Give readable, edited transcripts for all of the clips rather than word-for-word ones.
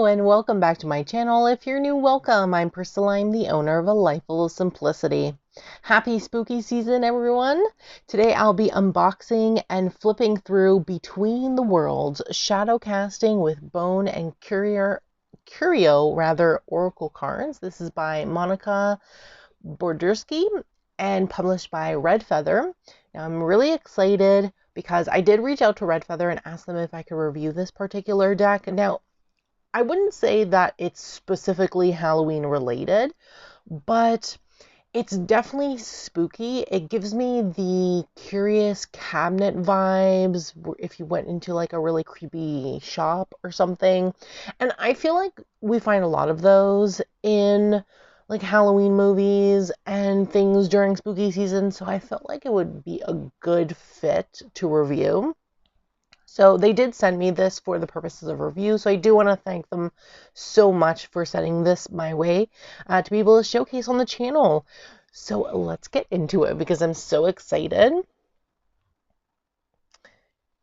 Hello and welcome back to my channel. If you're new, welcome. I'm Priscilla. I'm the owner of A Life Full of Simplicity. Happy spooky season, everyone. Today I'll be unboxing and flipping through Between the Worlds, Shadowcasting with Bone and Curio Oracle cards. This is by Monica Bodirsky and published by Red Feather. Now I'm really excited because I did reach out to Red Feather and ask them if I could review this particular deck. Now, I wouldn't say that it's specifically Halloween related, but it's definitely spooky. It gives me the Curious Cabinet vibes if you went into like a really creepy shop or something. And I feel like we find a lot of those in like Halloween movies and things during spooky season, so I felt like it would be a good fit to review. So they did send me this for the purposes of review, so I do want to thank them so much for sending this my way to be able to showcase on the channel. So let's get into it because I'm so excited.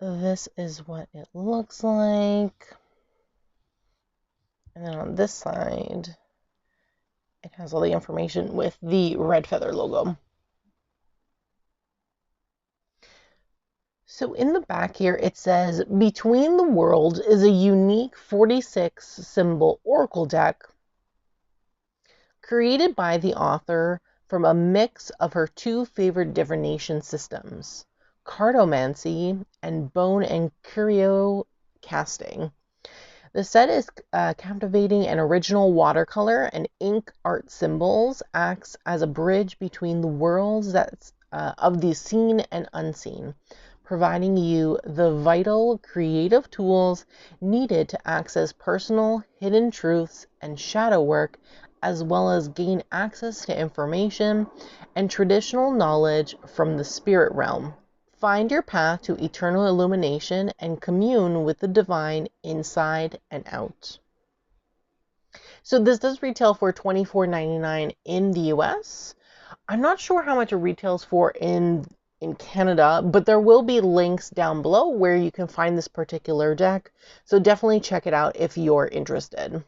This is what it looks like. And then on this side, it has all the information with the Red Feather logo. So in the back here, it says, Between the Worlds is a unique 46 symbol oracle deck created by the author from a mix of her two favorite divination systems, cartomancy and bone and curio casting. The set is captivating and original watercolor and ink art symbols, acts as a bridge between the worlds that's of the seen and unseen, providing you the vital creative tools needed to access personal hidden truths and shadow work, as well as gain access to information and traditional knowledge from the spirit realm. Find your path to eternal illumination and commune with the divine inside and out. So this does retail for $24.99 in the US. I'm not sure how much it retails for in Canada, but there will be links down below where you can find this particular deck. So definitely check it out if you're interested.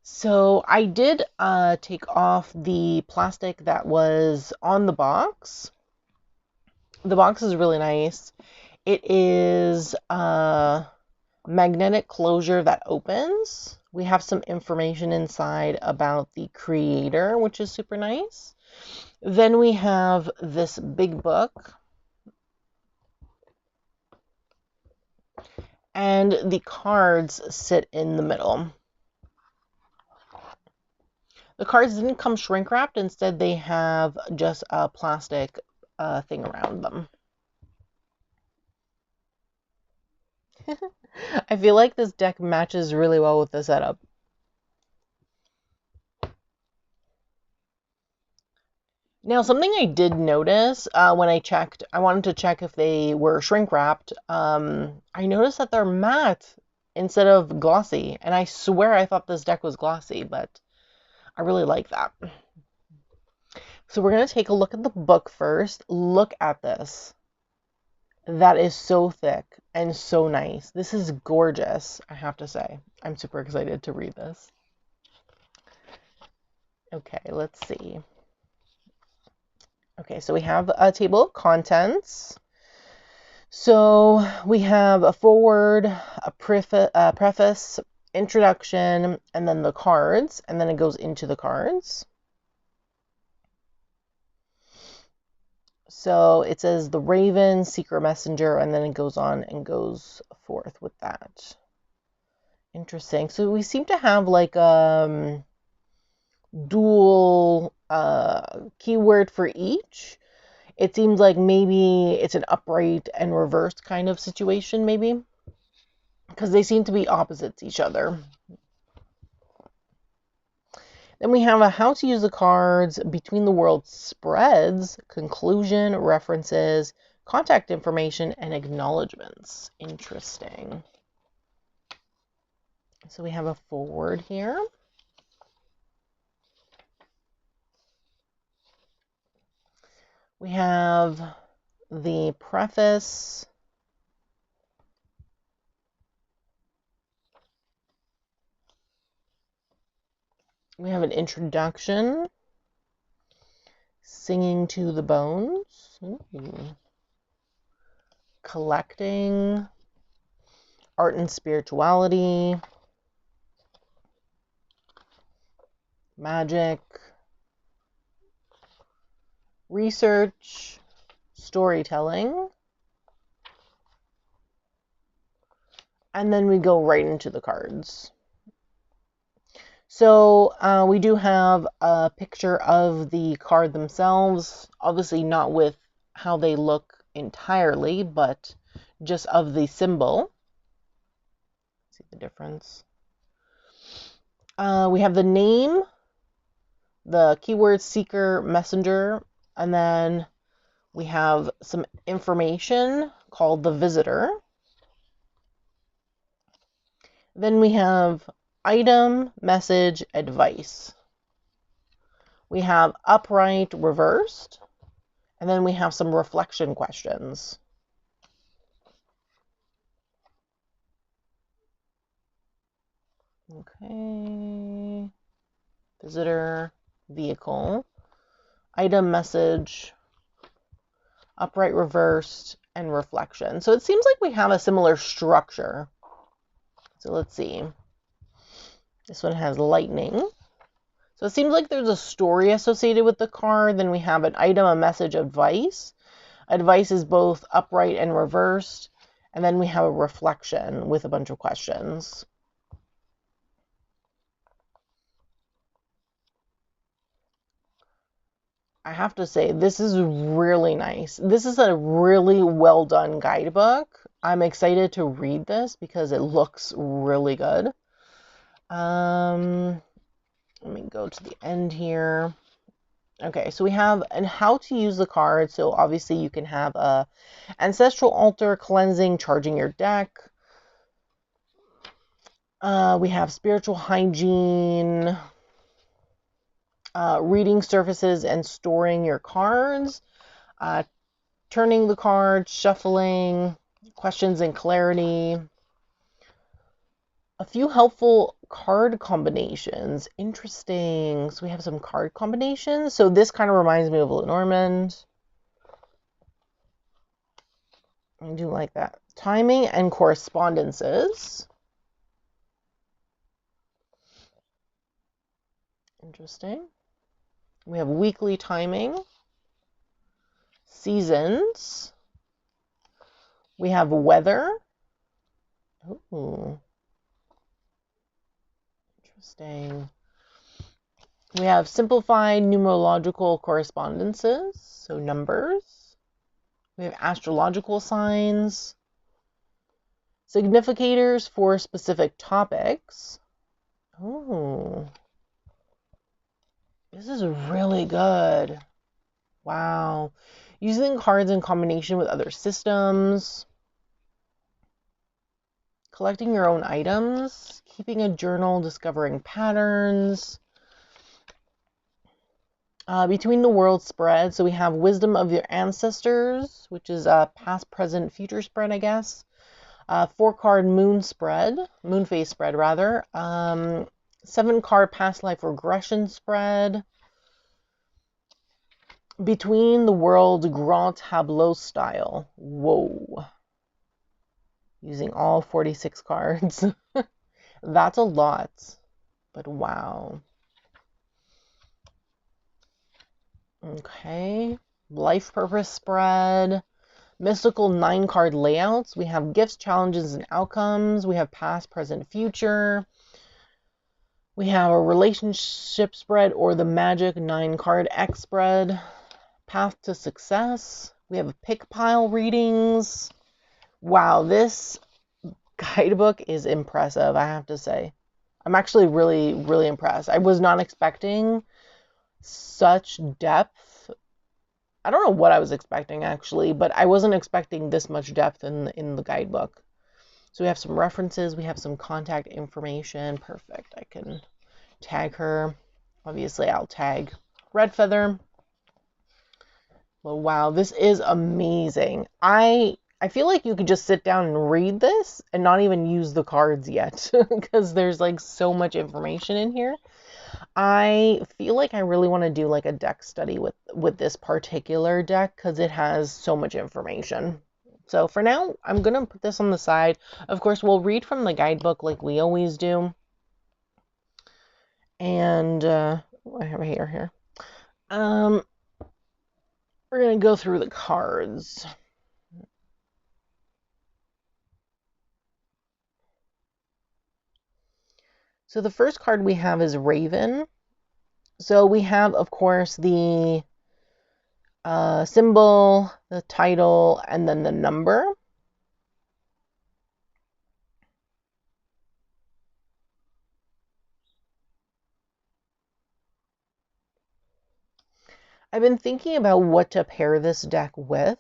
So I did take off the plastic that was on the box. The box is really nice. It is a magnetic closure that opens. We have some information inside about the creator, which is super nice. Then we have this big book. And the cards sit in the middle. The cards didn't come shrink wrapped. Instead, they have just a plastic thing around them. I feel like this deck matches really well with the setup. Now, something I did notice when I checked, I wanted to check if they were shrink wrapped. I noticed that they're matte instead of glossy. And I swear I thought this deck was glossy, but I really like that. So we're going to take a look at the book first. Look at this. That is so thick and so nice. This is gorgeous, I have to say. I'm super excited to read this. Okay, let's see. Okay, so we have a table of contents. So we have a foreword, a preface, introduction, and then the cards, and then it goes into the cards. So it says the Raven, Secret Messenger, and then it goes on and goes forth with that. Interesting. So we seem to have like dual keyword for each. It seems like maybe it's an upright and reversed kind of situation, maybe, because they seem to be opposites each other. Then we have a how to use the cards, Between the Worlds spreads, conclusion, references, contact information, and acknowledgements. Interesting. So we have a foreword here. We have the preface. We have an introduction. Singing to the bones. Ooh. Collecting. Art and spirituality. Magic. Research. Storytelling. And then we go right into the cards. So we do have a picture of the card themselves, obviously not with how they look entirely, but just of the symbol. See the difference? We have the name, the keyword seeker messenger, and then we have some information called the visitor. Then we have item, message, advice. We have upright, reversed, and then we have some reflection questions. Okay. Visitor, vehicle, item, message, upright, reversed, and reflection. So it seems like we have a similar structure. So let's see. This one has lightning. So it seems like there's a story associated with the card. Then we have an item, a message, advice. Advice is both upright and reversed. And then we have a reflection with a bunch of questions. I have to say, this is really nice. This is a really well done guidebook. I'm excited to read this because it looks really good. Let me go to the end here. Okay, so we have and how to use the card. So obviously you can have a ancestral altar, cleansing, charging your deck. We have spiritual hygiene, reading surfaces and storing your cards, turning the cards, shuffling, questions and clarity. A few helpful card combinations. Interesting. So we have some card combinations. So this kind of reminds me of Lenormand. I do like that. Timing and correspondences. Interesting. We have weekly timing. Seasons. We have weather. Ooh. Interesting. We have simplified numerological correspondences, so numbers. We have astrological signs. Significators for specific topics. Oh. This is really good. Wow. Using cards in combination with other systems. Collecting your own items. Keeping a journal, discovering patterns. Between the world spread. So we have wisdom of your ancestors, which is a past, present, future spread, I guess. 4-card moon spread. Moon phase spread, rather. 7-card past life regression spread. Between the world grand tableau style. Whoa. Using all 46 cards. That's a lot. But wow. Okay. Life purpose spread. Mystical 9-card layouts. We have gifts, challenges, and outcomes. We have past, present, future. We have a relationship spread or the magic 9-card X spread. Path to success. We have pick pile readings. Wow, this guidebook is impressive, I have to say. I'm actually really, really impressed. I was not expecting such depth. I don't know what I was expecting, actually, but I wasn't expecting this much depth in the guidebook. So we have some references. We have some contact information. Perfect. I can tag her. Obviously, I'll tag Red Feather. Well, wow, this is amazing. I feel like you could just sit down and read this and not even use the cards yet because there's like so much information in here. I feel like I really want to do like a deck study with this particular deck because it has so much information. So for now, I'm going to put this on the side. Of course, we'll read from the guidebook like we always do. And I have a hair here. We're going to go through the cards. So the first card we have is Raven. So we have, of course, the symbol, the title, and then the number. I've been thinking about what to pair this deck with.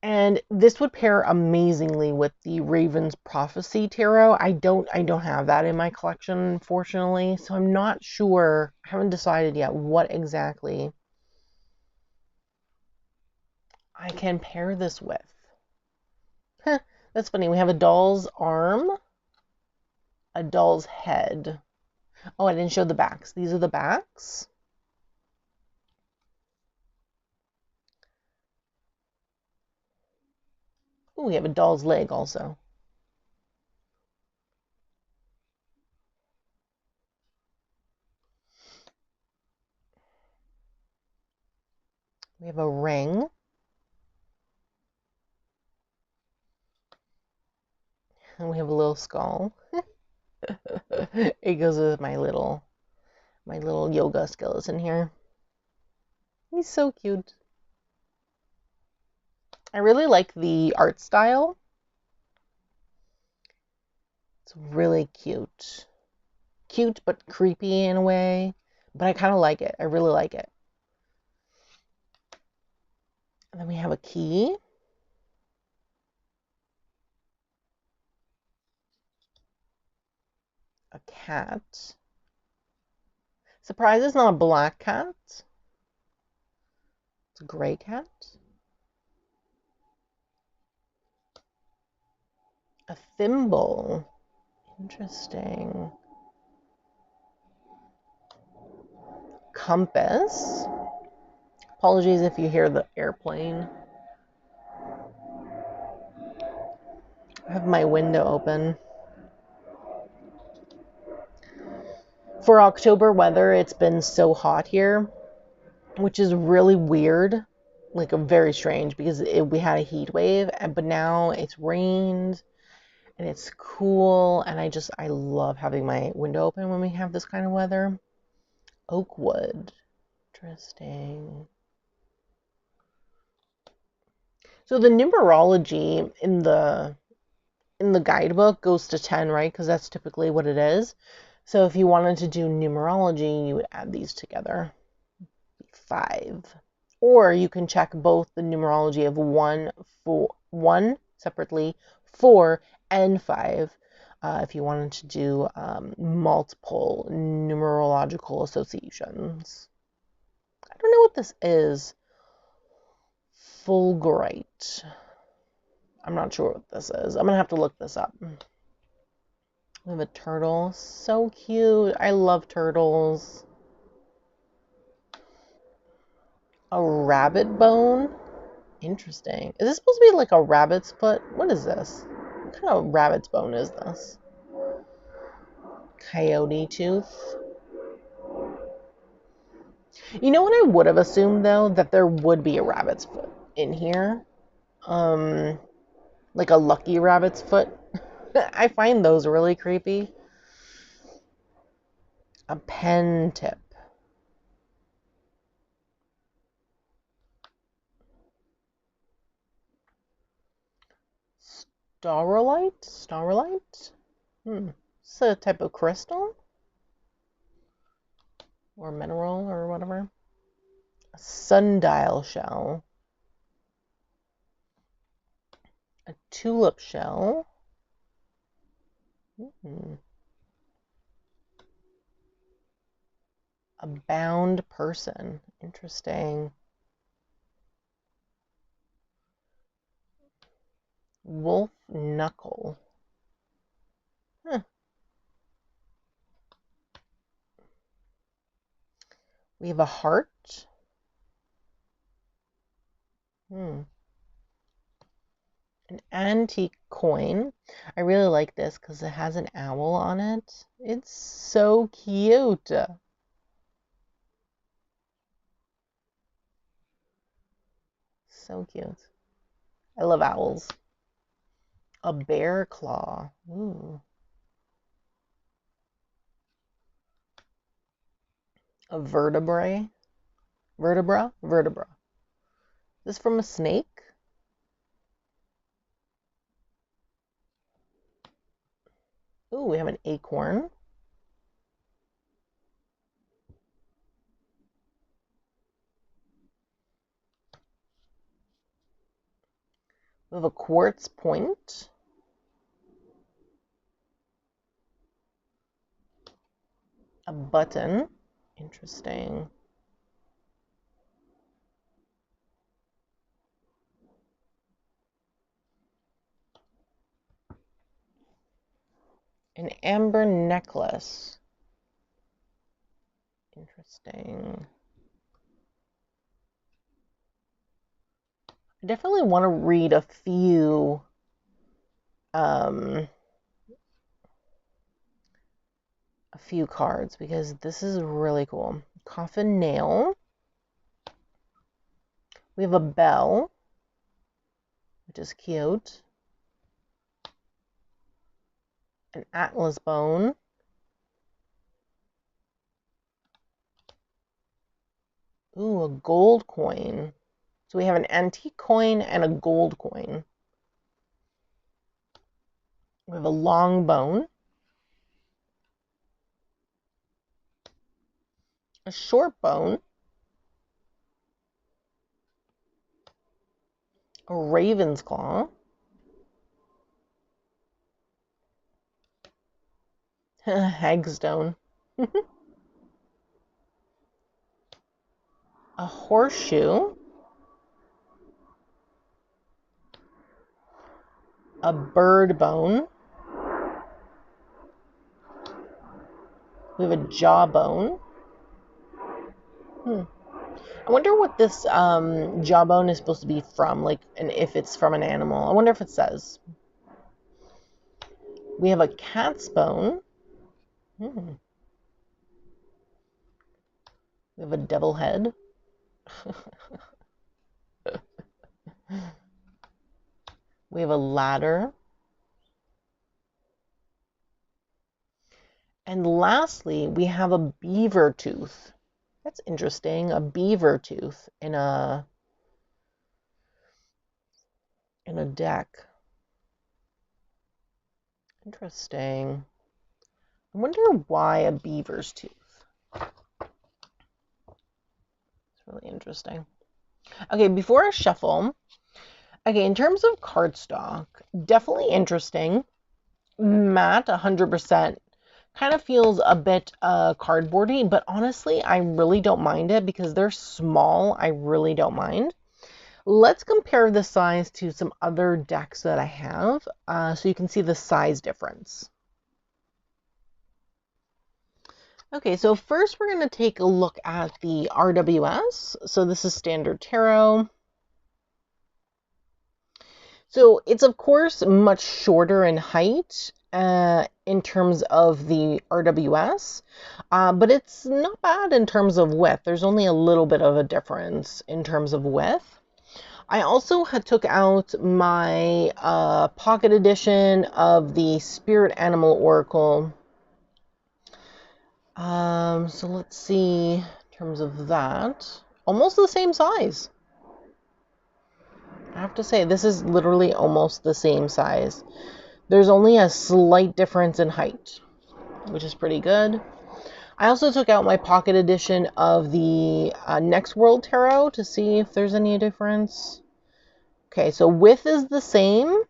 And this would pair amazingly with the Raven's Prophecy Tarot. I don't have that in my collection, unfortunately, so I'm not sure. I haven't decided yet what exactly I can pair this with. That's funny. We have a doll's arm, a doll's head. Oh, I didn't show the backs. These are the backs. Ooh, we have a doll's leg also. We have a ring. And we have a little skull. It goes with my little yoga skeleton here. He's so cute. I really like the art style. It's really cute. Cute but creepy in a way. But I kind of like it. I really like it. And then we have a key. A cat. Surprise, it's not a black cat. It's a gray cat. A thimble. Interesting. Compass. Apologies if you hear the airplane. I have my window open. For October weather, it's been so hot here, which is really weird, like very strange because we had a heat wave, but now it's rained and it's cool, and I love having my window open when we have this kind of weather. Oak wood. Interesting. So the numerology in the guidebook goes to 10, right? Because that's typically what it is. So if you wanted to do numerology, you would add these together. 5. Or you can check both the numerology of 1 separately, 4 and 5, if you wanted to do multiple numerological associations. I don't know what this is. Fulgurite. I'm not sure what this is. I'm going to have to look this up. We have a turtle. So cute. I love turtles. A rabbit bone. Interesting. Is this supposed to be like a rabbit's foot? What is this? What kind of rabbit's bone is this? Coyote tooth. You know what I would have assumed though? That there would be a rabbit's foot in here. Like a lucky rabbit's foot. I find those really creepy. A pen tip. Starolite? It's a type of crystal? Or mineral or whatever. A sundial shell. A tulip shell. A bound person. Interesting. Wolf knuckle. We have a heart. An antique coin. I really like this because it has an owl on it. It's so cute. So cute. I love owls. A bear claw. Ooh. A vertebrae. Vertebra? Vertebra. This is from a snake. Ooh, we have an acorn. We have a quartz point. A button. Interesting. An amber necklace. Interesting. I definitely want to read a few cards because this is really cool. Coffin nail. We have a bell, which is cute. An atlas bone. Ooh, a gold coin. So we have an antique coin and a gold coin. We have a long bone. A short bone. A raven's claw. Hagstone. A horseshoe. A bird bone. We have a jawbone. I wonder what this jawbone is supposed to be from, like, and if it's from an animal. I wonder if it says. We have a cat's bone. We have a devil head. We have a ladder. And lastly, we have a beaver tooth. That's interesting. A beaver tooth in a deck. Interesting. I wonder why a beaver's tooth. It's really interesting. Okay, before I shuffle, okay, in terms of cardstock, definitely interesting. Matte, 100%. Kind of feels a bit cardboardy, but honestly, I really don't mind it because they're small. I really don't mind. Let's compare the size to some other decks that I have so you can see the size difference. Okay, so first we're going to take a look at the RWS. So this is Standard Tarot. So it's, of course, much shorter in height in terms of the RWS, but it's not bad in terms of width. There's only a little bit of a difference in terms of width. I also took out my pocket edition of the Spirit Animal Oracle. So let's see, in terms of that, almost the same size. I have to say, this is literally almost the same size. There's only a slight difference in height, which is pretty good. I also took out my pocket edition of the Next World Tarot to see if there's any difference. Okay, so width is the same,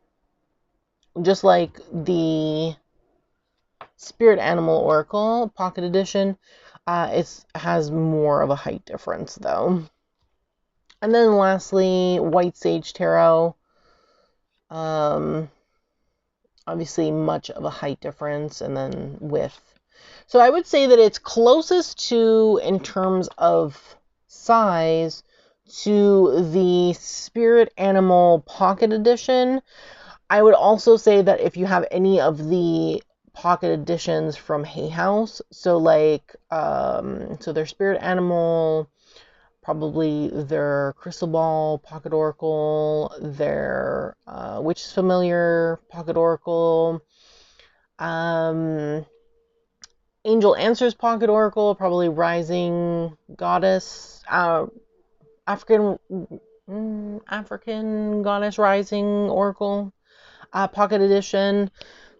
just like the Spirit Animal Oracle pocket edition. It has more of a height difference, though. And then lastly, White Sage Tarot. Obviously much of a height difference, and then width. So I would say that it's closest to, in terms of size, to the Spirit Animal Pocket Edition. I would also say that if you have any of the pocket editions from Hay House, so like, so their Spirit Animal, probably their Crystal Ball Pocket Oracle, their Witch's Familiar Pocket Oracle, Angel Answers Pocket Oracle, probably Rising Goddess, African Goddess Rising Oracle, Pocket Edition.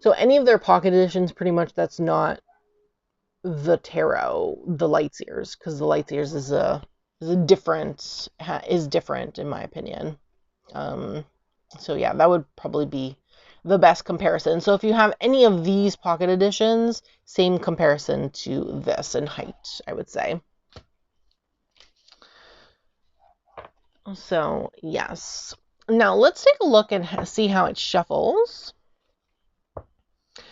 So any of their pocket editions, pretty much, that's not the tarot, the Lightseers, because the Lightseers is different in my opinion. So yeah, that would probably be the best comparison. So if you have any of these pocket editions, same comparison to this in height, I would say. So yes. Now let's take a look and see how it shuffles.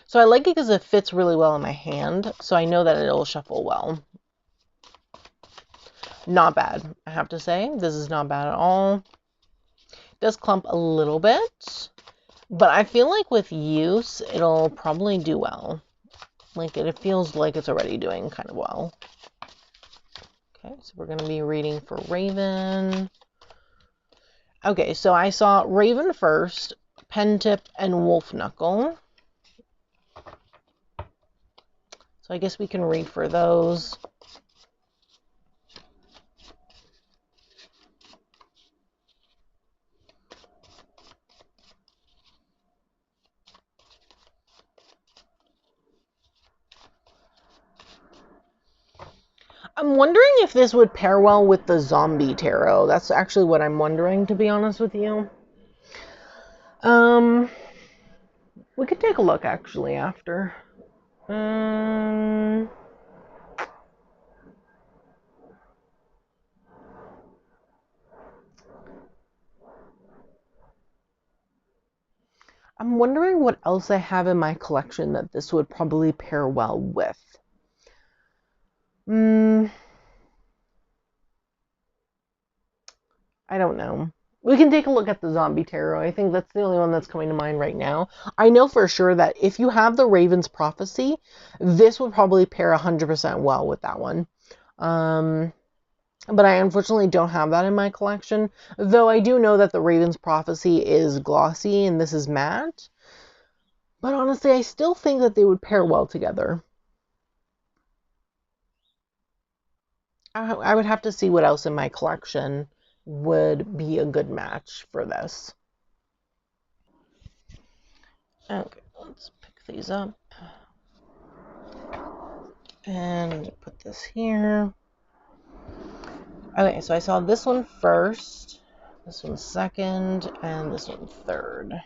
So I like it because it fits really well in my hand, so I know that it'll shuffle well. Not bad, I have to say. This is not bad at all. It does clump a little bit, but I feel like with use, it'll probably do well. Like, it feels like it's already doing kind of well. Okay, so we're going to be reading for Raven. Okay, so I saw Raven first, Pen Tip, and Wolf Knuckle. So I guess we can read for those. I'm wondering if this would pair well with the Zombie Tarot. That's actually what I'm wondering, to be honest with you. We could take a look, actually, after. I'm wondering what else I have in my collection that this would probably pair well with. I don't know. We can take a look at the Zombie Tarot. I think that's the only one that's coming to mind right now. I know for sure that if you have the Raven's Prophecy, this would probably pair 100% well with that one. But I unfortunately don't have that in my collection, though I do know that the Raven's Prophecy is glossy and this is matte. But honestly, I still think that they would pair well together. I would have to see what else in my collection would be a good match for this. Okay, let's pick these up. And put this here. Okay, so I saw this one first, this one second, and this one third.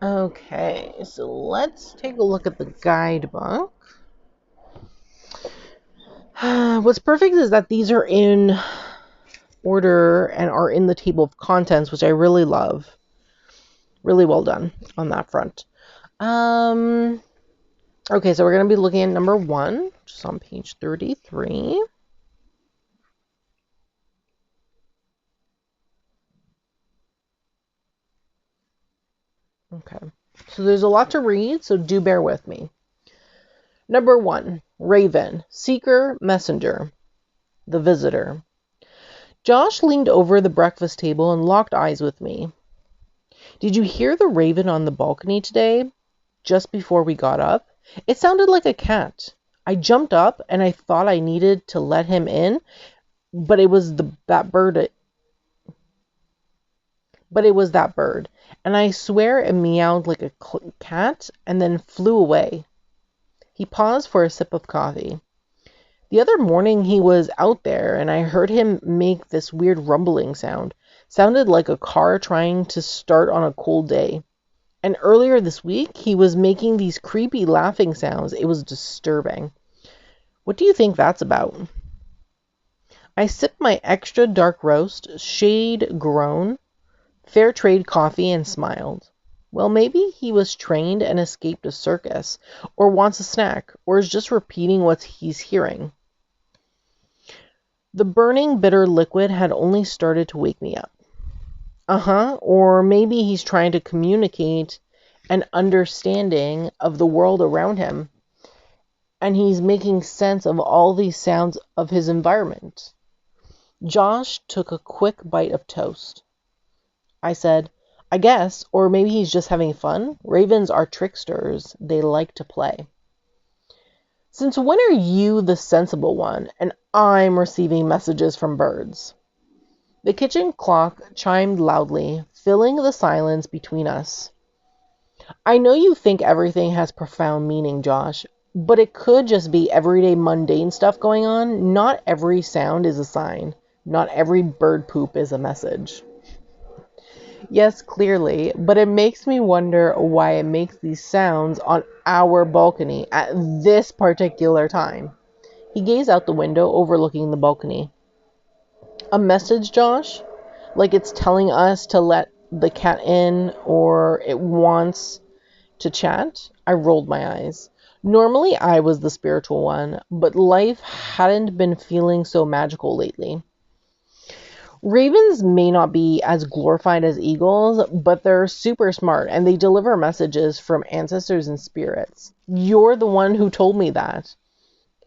Okay, so let's take a look at the guidebook. What's perfect is that these are in order and are in the table of contents, which I really love. Really well done on that front. Okay, so we're going to be looking at number 1, which is on page 33. Okay, so there's a lot to read, so do bear with me. Number 1, Raven, Seeker, Messenger, the Visitor. Josh leaned over the breakfast table and locked eyes with me. Did you hear the raven on the balcony today? Just before we got up? It sounded like a cat. I jumped up and I thought I needed to let him in, but it was that bird. And I swear it meowed like a cat and then flew away. He paused for a sip of coffee. The other morning he was out there and I heard him make this weird rumbling sound. Sounded like a car trying to start on a cold day. And earlier this week he was making these creepy laughing sounds. It was disturbing. What do you think that's about? I sipped my extra dark roast, shade grown, fair trade coffee and smiled. Well, maybe he was trained and escaped a circus, or wants a snack, or is just repeating what he's hearing. The burning, bitter liquid had only started to wake me up. Or maybe he's trying to communicate an understanding of the world around him, and he's making sense of all these sounds of his environment. Josh took a quick bite of toast. I said, I guess, or maybe he's just having fun. Ravens are tricksters. They like to play. Since when are you the sensible one and I'm receiving messages from birds? The kitchen clock chimed loudly, filling the silence between us. I know you think everything has profound meaning, Josh, but it could just be everyday mundane stuff going on. Not every sound is a sign. Not every bird poop is a message. Yes, clearly, but it makes me wonder why it makes these sounds on our balcony at this particular time. He gazed out the window overlooking the balcony. A message, Josh? Like it's telling us to let the cat in or it wants to chat? I rolled my eyes. Normally I was the spiritual one, but life hadn't been feeling so magical lately. Ravens may not be as glorified as eagles, but they're super smart and they deliver messages from ancestors and spirits. You're the one who told me that.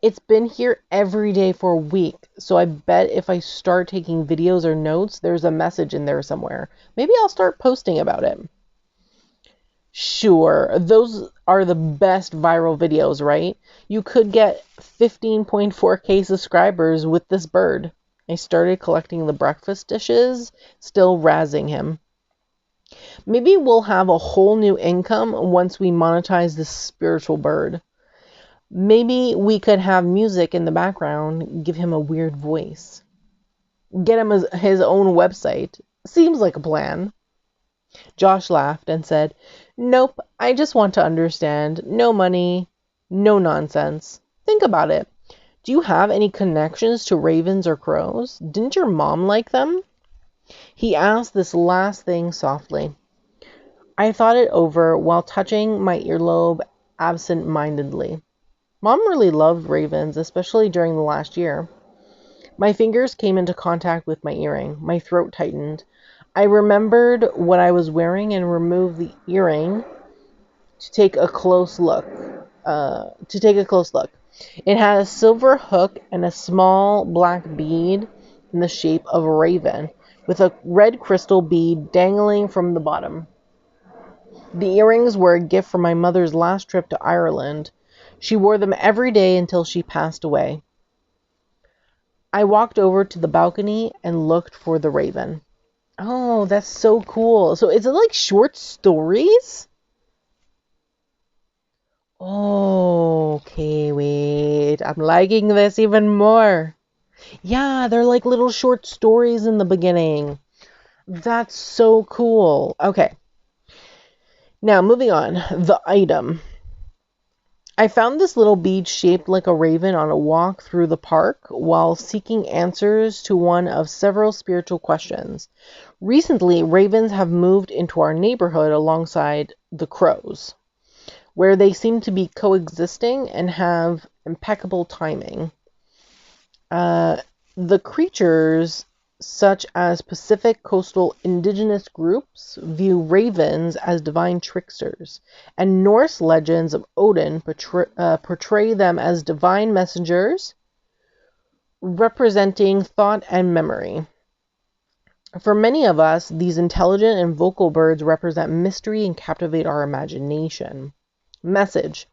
It's been here every day for a week, so I bet if I start taking videos or notes, there's a message in there somewhere. Maybe I'll start posting about it. Sure, those are the best viral videos, right? You could get 15.4K subscribers with this bird. I started collecting the breakfast dishes, still razzing him. Maybe we'll have a whole new income once we monetize this spiritual bird. Maybe we could have music in the background, give him a weird voice. Get him his own website. Seems like a plan. Josh laughed and said, Nope, I just want to understand. No money, no nonsense. Think about it. Do you have any connections to ravens or crows? Didn't your mom like them? He asked this last thing softly. I thought it over while touching my earlobe absent-mindedly. Mom really loved ravens, especially during the last year. My fingers came into contact with my earring. My throat tightened. I remembered what I was wearing and removed the earring to take a close look. It had a silver hook and a small black bead in the shape of a raven, with a red crystal bead dangling from the bottom. The earrings were a gift from my mother's last trip to Ireland. She wore them every day until she passed away. I walked over to the balcony and looked for the raven. Oh, that's so cool. So is it like short stories? Okay, wait. I'm liking this even more. Yeah, they're like little short stories in the beginning. That's so cool. Okay. Now, moving on. The item. I found this little bead shaped like a raven on a walk through the park while seeking answers to one of several spiritual questions. Recently, ravens have moved into our neighborhood alongside the crows, where they seem to be coexisting and have impeccable timing. The creatures, such as Pacific coastal indigenous groups, view ravens as divine tricksters, and Norse legends of Odin portray them as divine messengers representing thought and memory. For many of us, these intelligent and vocal birds represent mystery and captivate our imagination. Message.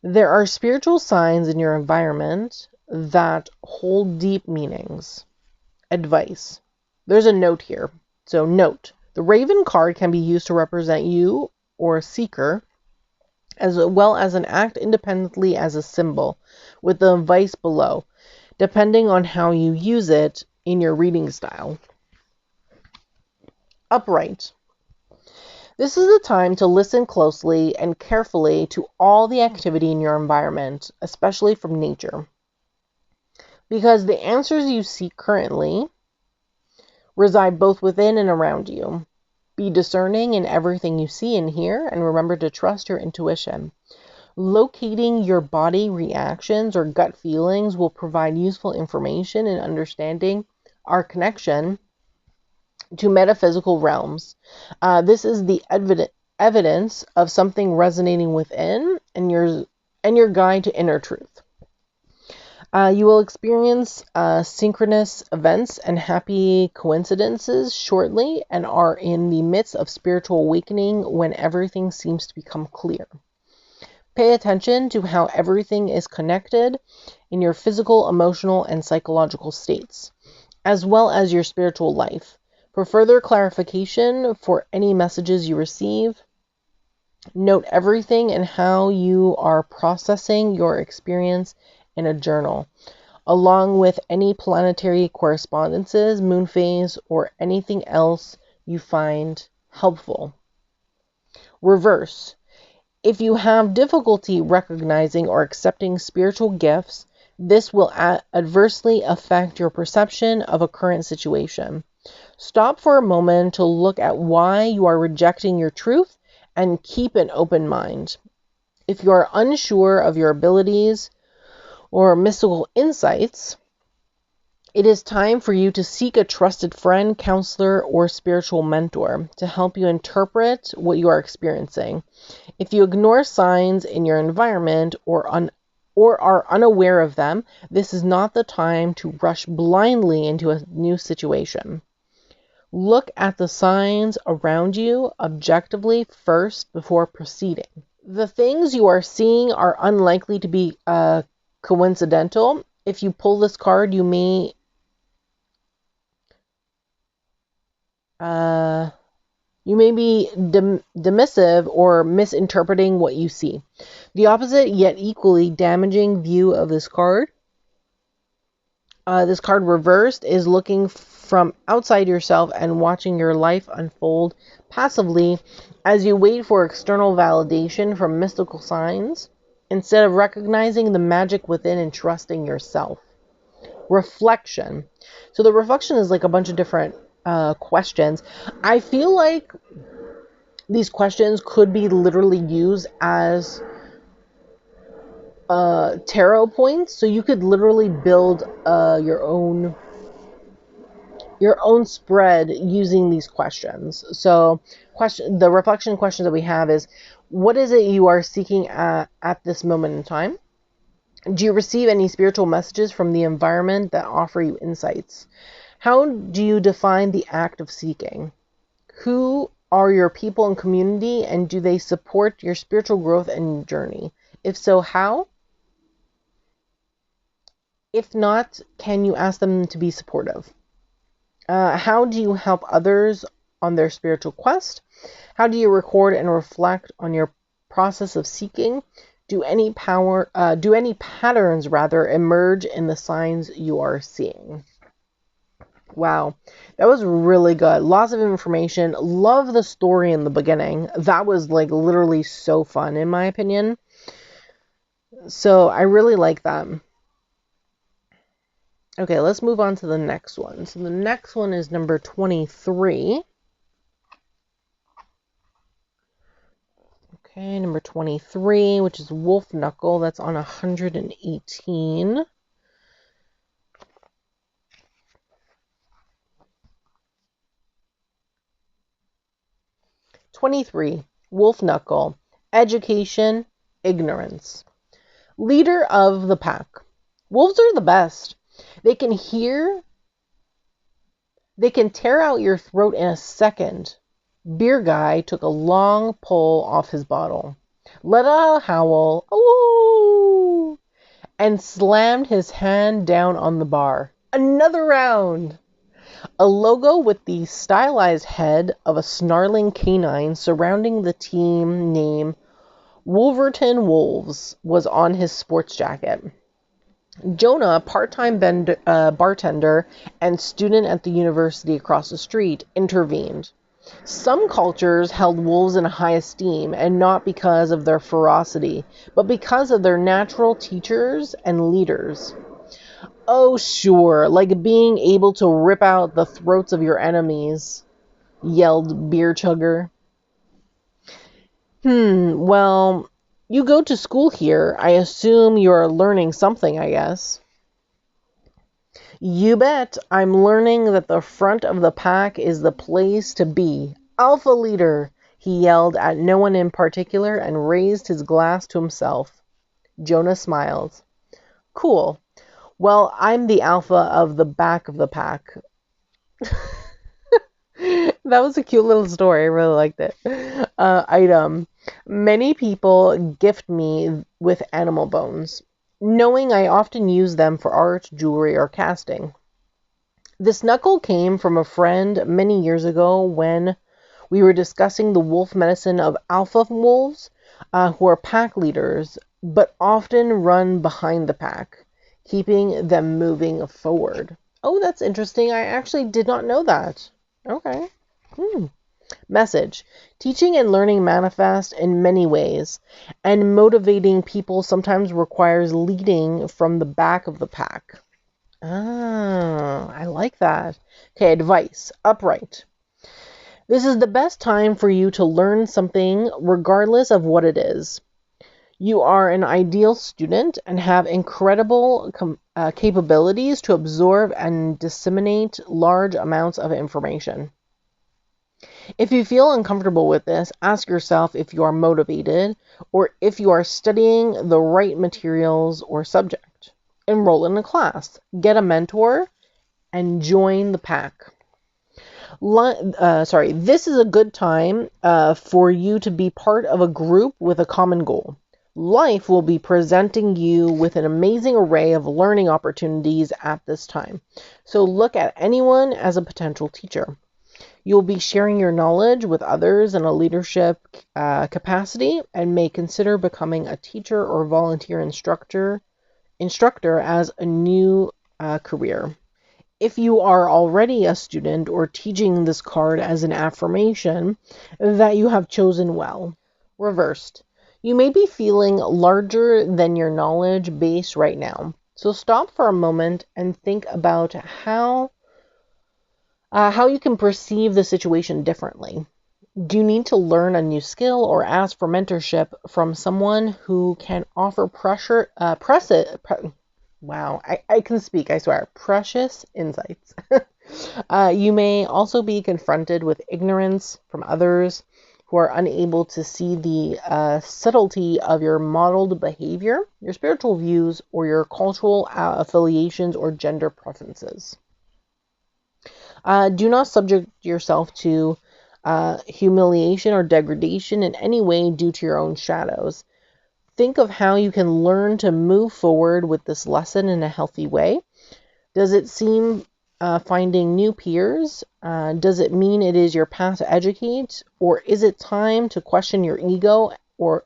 There are spiritual signs in your environment that hold deep meanings. Advice. There's a note here. So note. The raven card can be used to represent you or a seeker, as well as an act independently as a symbol, with the advice below, depending on how you use it in your reading style. Upright. This is the time to listen closely and carefully to all the activity in your environment, especially from nature. Because the answers you seek currently reside both within and around you. Be discerning in everything you see and hear, and remember to trust your intuition. Locating your body reactions or gut feelings will provide useful information in understanding our connection to metaphysical realms. This is the evidence of something resonating within, and your guide to inner truth. You will experience synchronous events and happy coincidences shortly, and are in the midst of spiritual awakening when everything seems to become clear. Pay attention to how everything is connected in your physical, emotional, and psychological states, as well as your spiritual life. For further clarification for any messages you receive, note everything and how you are processing your experience in a journal, along with any planetary correspondences, moon phase, or anything else you find helpful. Reverse. If you have difficulty recognizing or accepting spiritual gifts, this will adversely affect your perception of a current situation. Stop for a moment to look at why you are rejecting your truth and keep an open mind. If you are unsure of your abilities or mystical insights, it is time for you to seek a trusted friend, counselor, or spiritual mentor to help you interpret what you are experiencing. If you ignore signs in your environment or are unaware of them, this is not the time to rush blindly into a new situation. Look at the signs around you objectively first before proceeding. The things you are seeing are unlikely to be coincidental. If you pull this card, you may be dismissive or misinterpreting what you see. The opposite, yet equally damaging view of this card reversed is looking from outside yourself and watching your life unfold passively as you wait for external validation from mystical signs instead of recognizing the magic within and trusting yourself. Reflection. So the reflection is like a bunch of different questions. I feel like these questions could be literally used as tarot points, so you could literally build your own spread using these questions. So the reflection question that we have is, what is it you are seeking at this moment in time? Do you receive any spiritual messages from the environment that offer you insights? How do you define the act of seeking? Who are your people and community, and do they support your spiritual growth and journey? If so, how? If not, can you ask them to be supportive? How do you help others on their spiritual quest? How do you record and reflect on your process of seeking? Do any patterns emerge in the signs you are seeing? Wow, that was really good. Lots of information. Love the story in the beginning. That was like literally so fun in my opinion. So I really like that. Okay, let's move on to the next one. So the next one is number 23. Okay, number 23, which is Wolf Knuckle. That's on 118. Wolf Knuckle. Education, ignorance. Leader of the pack. Wolves are the best. They can tear out your throat in a second. Beer guy took a long pull off his bottle, let out a howl, ooh, and slammed his hand down on the bar. Another round. A logo with the stylized head of a snarling canine surrounding the team name Wolverton Wolves was on his sports jacket. Jonah, part-time bartender and student at the university across the street, intervened. Some cultures held wolves in high esteem, and not because of their ferocity, but because of their natural teachers and leaders. Oh, sure, like being able to rip out the throats of your enemies. yelled Beer Chugger. Well, you go to school here. I assume you're learning something, I guess. You bet. I'm learning that the front of the pack is the place to be. Alpha leader, he yelled at no one in particular and raised his glass to himself. Jonah smiled. Cool. Well, I'm the alpha of the back of the pack. That was a cute little story. I really liked it. Item. Many people gift me with animal bones, knowing I often use them for art, jewelry, or casting. This knuckle came from a friend many years ago when we were discussing the wolf medicine of alpha wolves, who are pack leaders, but often run behind the pack, keeping them moving forward. Oh, that's interesting. I actually did not know that. Okay. Message. Teaching and learning manifest in many ways, and motivating people sometimes requires leading from the back of the pack. Ah, I like that. Okay, advice. Upright. This is the best time for you to learn something regardless of what it is. You are an ideal student and have incredible capabilities to absorb and disseminate large amounts of information. If you feel uncomfortable with this, ask yourself if you are motivated or if you are studying the right materials or subject. Enroll in a class, get a mentor, and join the pack. This is a good time for you to be part of a group with a common goal. Life will be presenting you with an amazing array of learning opportunities at this time. So look at anyone as a potential teacher. You'll be sharing your knowledge with others in a leadership capacity and may consider becoming a teacher or volunteer instructor as a new career. If you are already a student or teaching this card as an affirmation that you have chosen well. Reversed. You may be feeling larger than your knowledge base right now. So stop for a moment and think about how you can perceive the situation differently. Do you need to learn a new skill or ask for mentorship from someone who can offer wow, I can speak, I swear. Precious insights. You may also be confronted with ignorance from others who are unable to see the subtlety of your modeled behavior, your spiritual views, or your cultural affiliations or gender preferences. Do not subject yourself to humiliation or degradation in any way due to your own shadows. Think of how you can learn to move forward with this lesson in a healthy way. Does it seem finding new peers? Does it mean it is your path to educate? Or is it time to question your ego or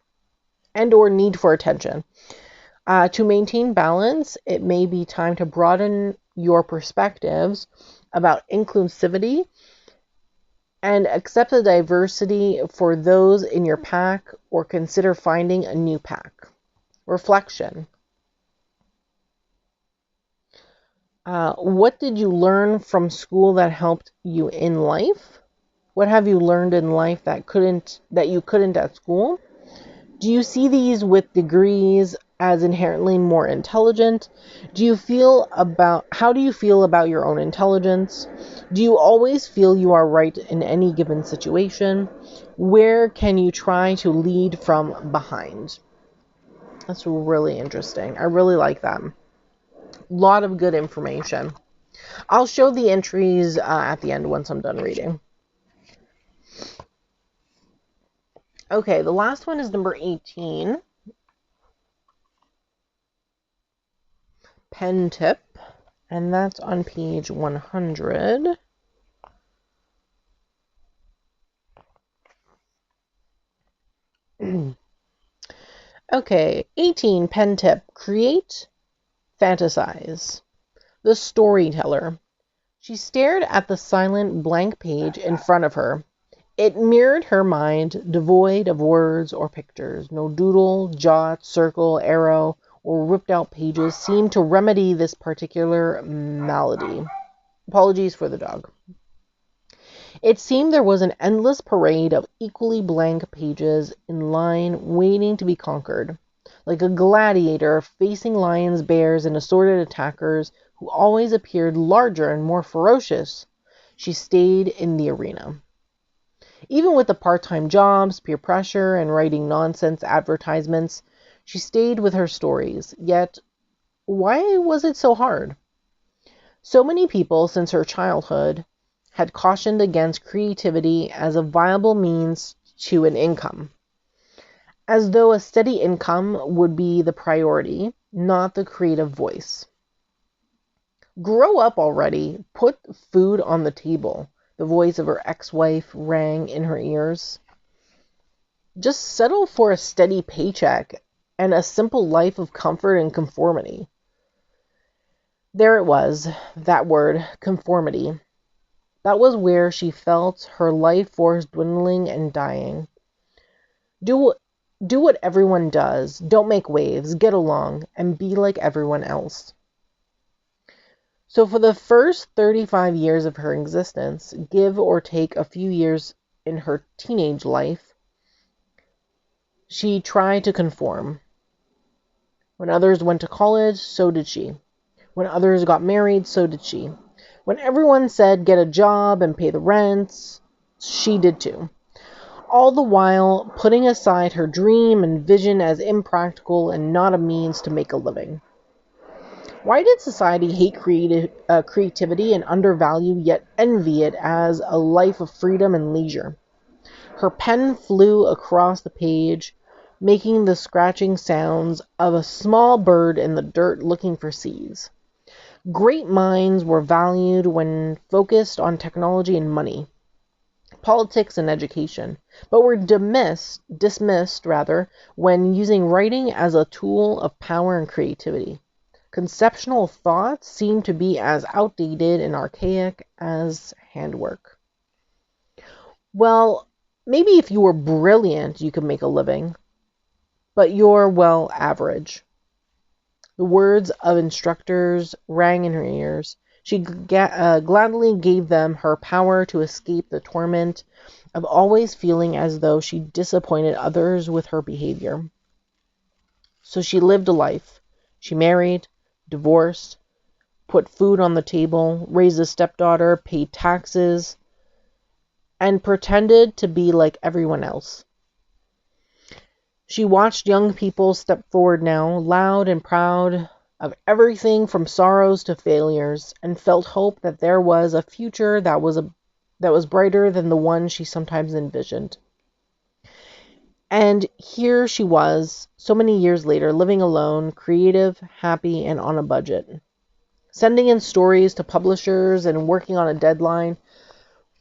need for attention? To maintain balance, it may be time to broaden your perspectives about inclusivity and accept the diversity for those in your pack or consider finding a new pack. Reflection. What did you learn from school that helped you in life? What have you learned in life that you couldn't at school? Do you see these with degrees as inherently more intelligent? How do you feel about your own intelligence? Do you always feel you are right in any given situation? Where can you try to lead from behind? That's really interesting. I really like that. Lot of good information. I'll show the entries at the end once I'm done reading. Okay, the last one is number 18. Pen tip, and that's on page 100. Okay, 18 pen tip. Create, fantasize. The storyteller. She stared at the silent blank page in front of her. It mirrored her mind, devoid of words or pictures. No doodle, jot, circle, arrow, or ripped out pages seemed to remedy this particular malady. Apologies for the dog. It seemed there was an endless parade of equally blank pages in line waiting to be conquered. Like a gladiator facing lions, bears, and assorted attackers who always appeared larger and more ferocious, she stayed in the arena. Even with the part-time jobs, peer pressure, and writing nonsense advertisements, she stayed with her stories. Yet, why was it so hard? So many people since her childhood had cautioned against creativity as a viable means to an income, as though a steady income would be the priority, not the creative voice. Grow up already. Put food on the table. The voice of her ex-wife rang in her ears. Just settle for a steady paycheck and a simple life of comfort and conformity. There it was, that word, conformity. That was where she felt her life force dwindling and dying. Do what everyone does. Don't make waves. Get along and be like everyone else. So for the first 35 years of her existence, give or take a few years in her teenage life, she tried to conform. When others went to college, so did she. When others got married, so did she. When everyone said get a job and pay the rents, she did too. All the while putting aside her dream and vision as impractical and not a means to make a living. Why did society hate creativity and undervalue yet envy it as a life of freedom and leisure? Her pen flew across the page, making the scratching sounds of a small bird in the dirt looking for seeds. Great minds were valued when focused on technology and money, politics and education, but were dismissed when using writing as a tool of power and creativity. Conceptual thought seemed to be as outdated and archaic as handwork. Well, maybe if you were brilliant, you could make a living, but you're, well, average. The words of instructors rang in her ears. She gladly gave them her power to escape the torment of always feeling as though she disappointed others with her behavior. So she lived a life. She married, divorced, put food on the table, raised a stepdaughter, paid taxes, and pretended to be like everyone else. She watched young people step forward now, loud and proud of everything from sorrows to failures, and felt hope that there was a future that was brighter than the one she sometimes envisioned. And here she was, so many years later, living alone, creative, happy, and on a budget. Sending in stories to publishers and working on a deadline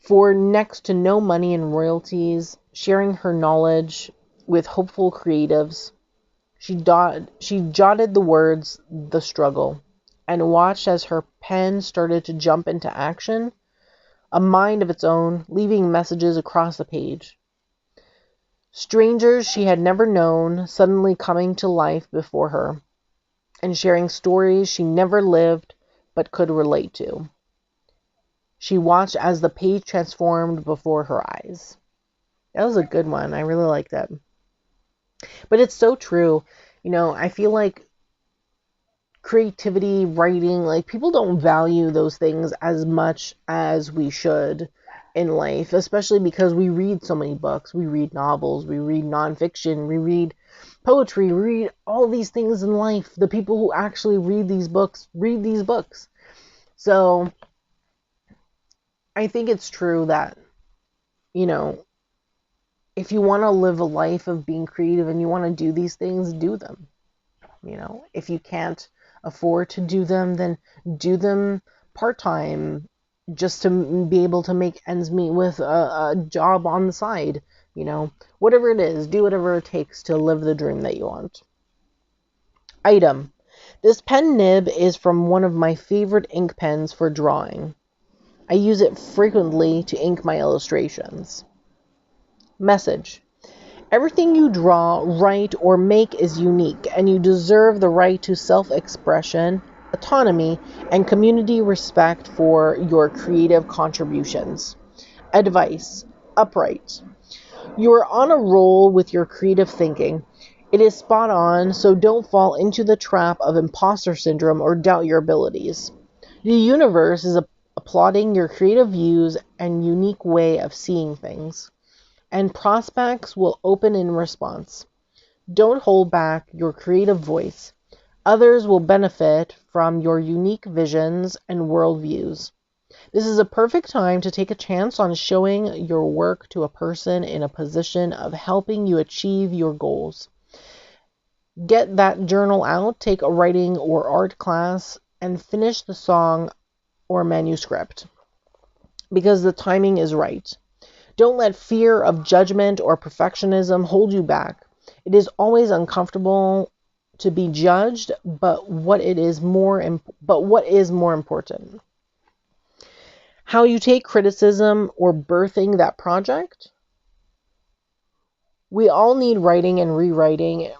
for next to no money in royalties, sharing her knowledge with hopeful creatives. She jotted the words, the struggle, and watched as her pen started to jump into action, a mind of its own, leaving messages across the page. Strangers she had never known suddenly coming to life before her, and sharing stories she never lived but could relate to. She watched as the page transformed before her eyes. That was a good one. I really like that. But it's so true. I feel like creativity, writing, like people don't value those things as much as we should in life, especially because we read so many books. We read novels, we read nonfiction, we read poetry, we read all these things in life. The people who actually read these books. So I think it's true that, if you want to live a life of being creative and you want to do these things, do them. If you can't afford to do them, then do them part-time just to be able to make ends meet with a job on the side. Whatever it is, do whatever it takes to live the dream that you want. Item. This pen nib is from one of my favorite ink pens for drawing. I use it frequently to ink my illustrations. Message. Everything you draw, write, or make is unique, and you deserve the right to self-expression, autonomy, and community respect for your creative contributions. Advice: upright. You are on a roll with your creative thinking. It is spot on, so don't fall into the trap of imposter syndrome or doubt your abilities. The universe is applauding your creative views and unique way of seeing things, and prospects will open in response. Don't hold back your creative voice. Others will benefit from your unique visions and worldviews. This is a perfect time to take a chance on showing your work to a person in a position of helping you achieve your goals. Get that journal out, take a writing or art class, and finish the song or manuscript because the timing is right. Don't let fear of judgment or perfectionism hold you back. It is always uncomfortable to be judged, but what is more important? How you take criticism or birthing that project? We all need writing and rewriting,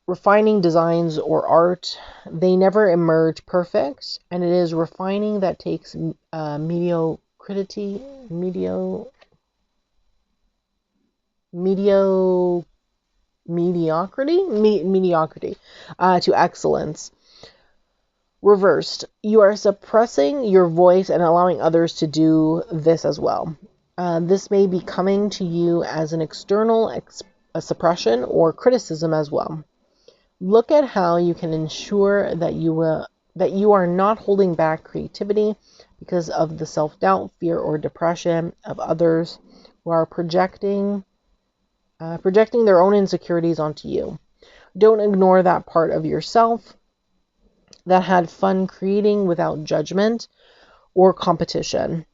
refining designs or art. They never emerge perfect, and it is refining that takes mediocrity to excellence. Reversed, you are suppressing your voice and allowing others to do this as well. This may be coming to you as an external suppression or criticism as well. Look at how you can ensure that you are not holding back creativity because of the self-doubt, fear, or depression of others who are projecting their own insecurities onto you. Don't ignore that part of yourself that had fun creating without judgment or competition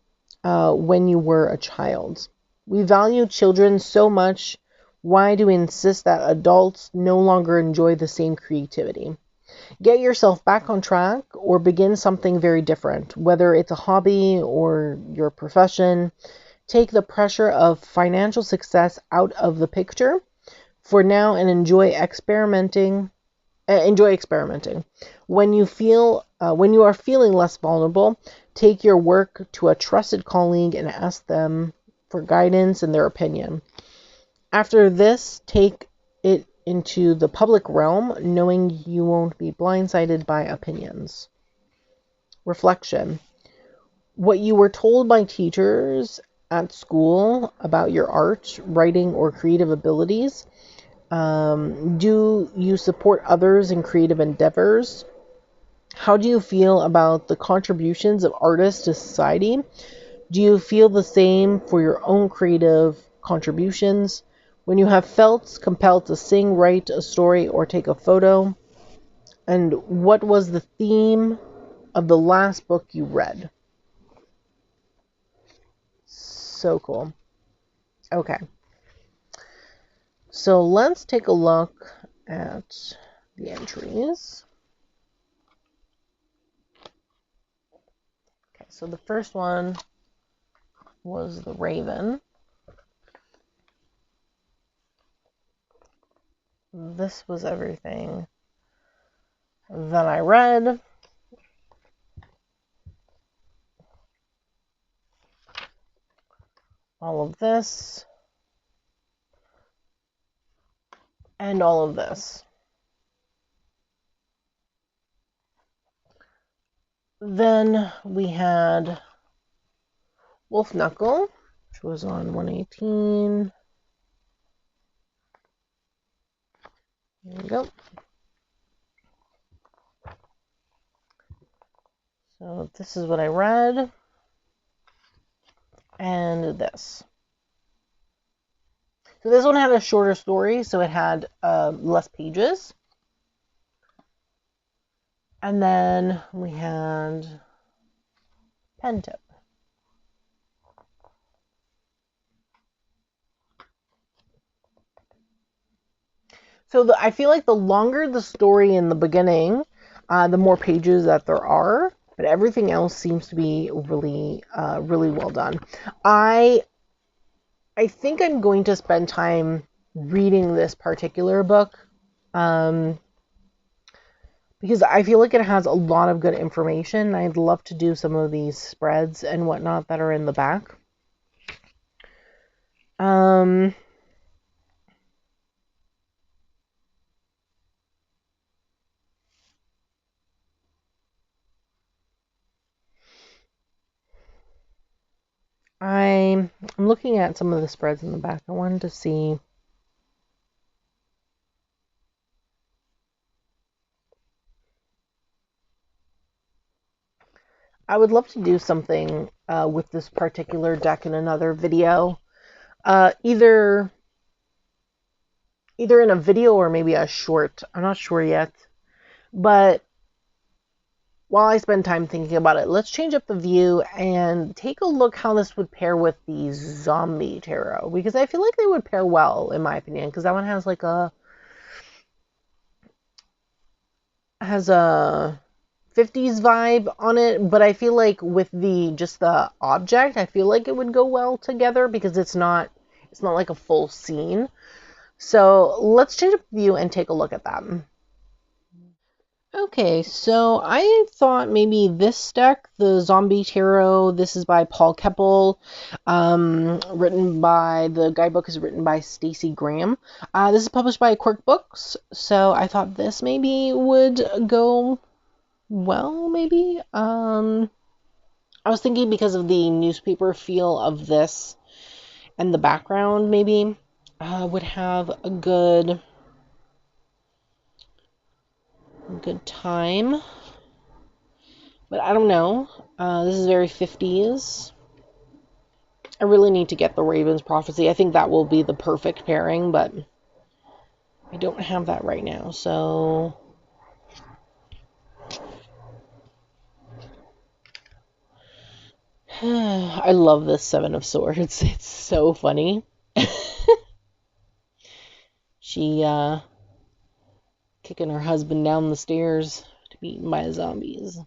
when you were a child. We value children so much. Why do we insist that adults no longer enjoy the same creativity? Get yourself back on track or begin something very different, whether it's a hobby or your profession. Take the pressure of financial success out of the picture for now and enjoy experimenting. When you are feeling less vulnerable, take your work to a trusted colleague and ask them for guidance and their opinion. After this, take it into the public realm, knowing you won't be blindsided by opinions. Reflection. What you were told by teachers at school about your art, writing, or creative abilities. Do you support others in creative endeavors? How do you feel about the contributions of artists to society? Do you feel the same for your own creative contributions? When you have felt compelled to sing, write a story, or take a photo? And what was the theme of the last book you read? So cool. Okay. So let's take a look at the entries. Okay, so the first one was the Raven. This was everything that I read. All of this. And all of this. Then we had Wolf Knuckle, which was on 118. There we go. So this is what I read. And this. So this one had a shorter story, so it had less pages. And then we had Pen Tip. So I feel like the longer the story in the beginning, the more pages that there are, but everything else seems to be really, really well done. I think I'm going to spend time reading this particular book because I feel like it has a lot of good information. I'd love to do some of these spreads and whatnot that are in the back. Um, I'm looking at some of the spreads in the back. I wanted to see. I would love to do something with this particular deck in another video. Either in a video or maybe a short. I'm not sure yet. But while I spend time thinking about it, let's change up the view and take a look how this would pair with the zombie tarot. Because I feel like they would pair well, in my opinion. Because that one has like a 50s vibe on it, but I feel like with the object, I feel like it would go well together because it's not like a full scene. So let's change up the view and take a look at that. Okay, so I thought maybe this deck, the Zombie Tarot, this is by Paul Keppel, the guidebook is written by Stacey Graham. This is published by Quirk Books, so I thought this maybe would go well, maybe. I was thinking because of the newspaper feel of this and the background, maybe, would have a good time. But I don't know. This is very 50s. I really need to get the Raven's Prophecy. I think that will be the perfect pairing, but I don't have that right now, so... I love this Seven of Swords. It's so funny. She, kicking her husband down the stairs to be eaten by zombies.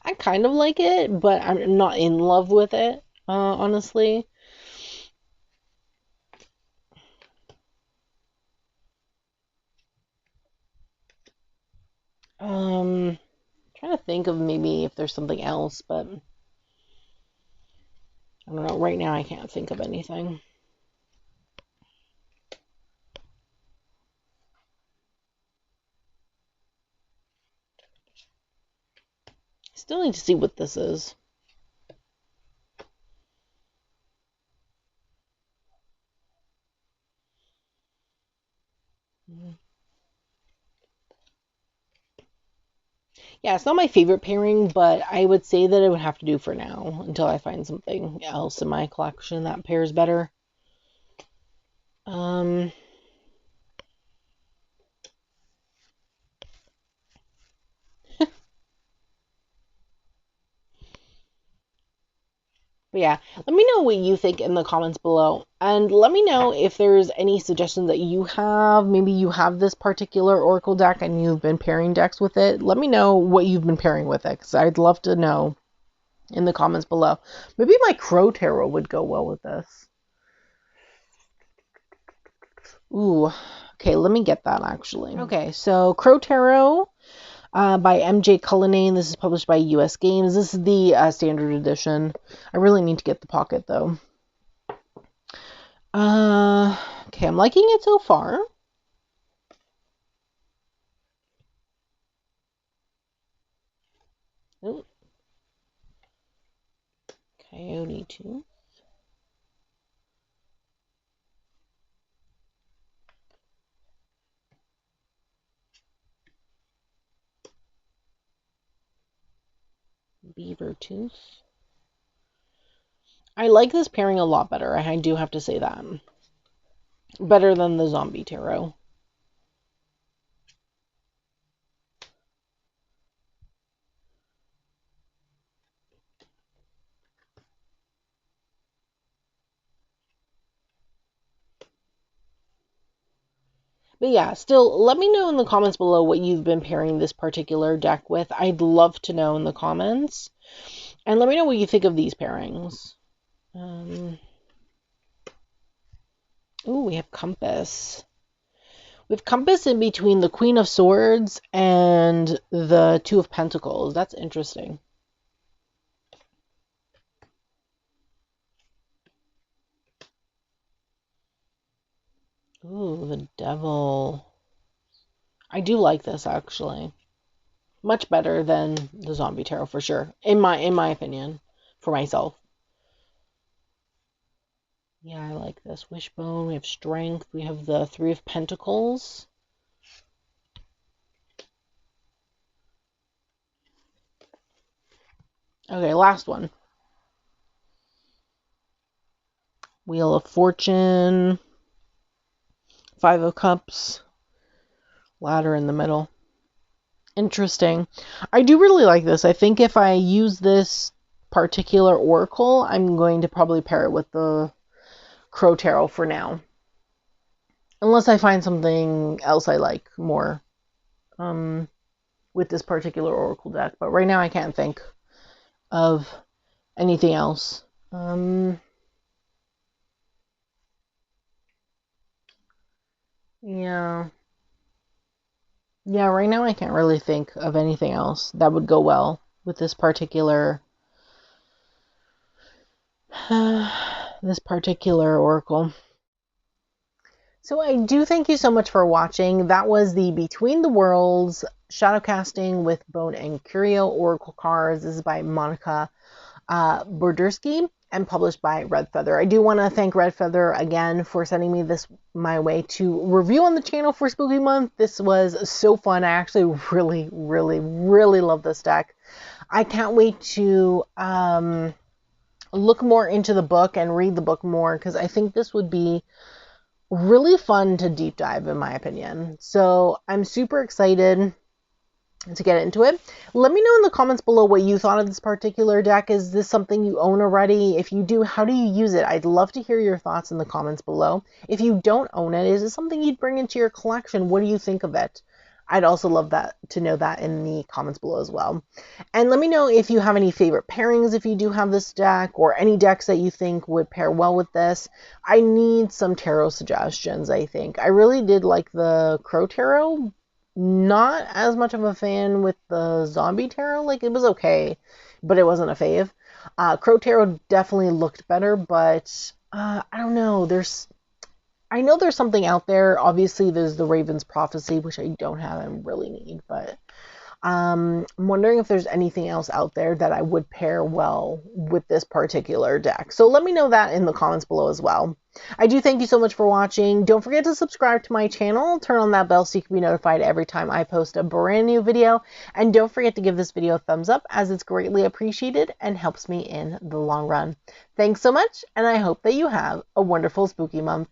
I kind of like it, but I'm not in love with it, honestly. Trying to think of maybe if there's something else, but I don't know. Right now, I can't think of anything. Still need to see what this is. Yeah, it's not my favorite pairing, but I would say that it would have to do for now until I find something else in my collection that pairs better. But yeah, let me know what you think in the comments below. And let me know if there's any suggestions that you have. Maybe you have this particular Oracle deck and you've been pairing decks with it. Let me know what you've been pairing with it, because I'd love to know in the comments below. Maybe my Crow Tarot would go well with this. Ooh, okay, let me get that actually. Okay, so Crow Tarot by MJ Cullinane. This is published by US Games. This is the standard edition. I really need to get the pocket though. Okay, I'm liking it so far. Ooh. Coyote tooth. Beaver tooth. I like this pairing a lot better. I do have to say that. Better than the zombie tarot. But yeah, still, let me know in the comments below what you've been pairing this particular deck with. I'd love to know in the comments. And let me know what you think of these pairings. Ooh, we have Compass. With Compass in between the Queen of Swords and the Two of Pentacles. That's interesting. Ooh, the Devil. I do like this, actually. Much better than the Zombie Tarot, for sure. In my opinion. For myself. Yeah, I like this. Wishbone, we have Strength, we have the Three of Pentacles. Okay, last one. Wheel of Fortune, Five of Cups, Ladder in the middle. Interesting. I do really like this. I think if I use this particular oracle, I'm going to probably pair it with the Crow Tarot for now. Unless I find something else I like more with this particular oracle deck. But right now I can't think of anything else. Yeah. Yeah, right now I can't really think of anything else that would go well with this particular oracle. So I do thank you so much for watching. That was the Between the Worlds Shadowcasting with Bone and Curio Oracle cards. This is by Monica Bodirsky and published by Red Feather. I do want to thank Red Feather again for sending me this my way to review on the channel for Spooky Month. This was so fun. I actually really, really, really love this deck. I can't wait to look more into the book and read the book more, because I think this would be really fun to deep dive, in my opinion. So I'm super excited to get into it. Let me know in the comments below what you thought of this particular deck. Is this something you own already? If you do, how do you use it? I'd love to hear your thoughts in the comments below. If you don't own it, is it something you'd bring into your collection? What do you think of it? I'd also love to know that in the comments below as well. And let me know if you have any favorite pairings if you do have this deck, or any decks that you think would pair well with this. I need some tarot suggestions, I think. I really did like the Crow Tarot. Not as much of a fan with the Zombie Tarot. Like, it was okay, but it wasn't a fave. Crow Tarot definitely looked better, but I don't know. I know there's something out there. Obviously, there's the Raven's Prophecy, which I don't have and really need, but I'm wondering if there's anything else out there that I would pair well with this particular deck. So let me know that in the comments below as well. I do thank you so much for watching. Don't forget to subscribe to my channel. Turn on that bell so you can be notified every time I post a brand new video. And don't forget to give this video a thumbs up, as it's greatly appreciated and helps me in the long run. Thanks so much, and I hope that you have a wonderful spooky month.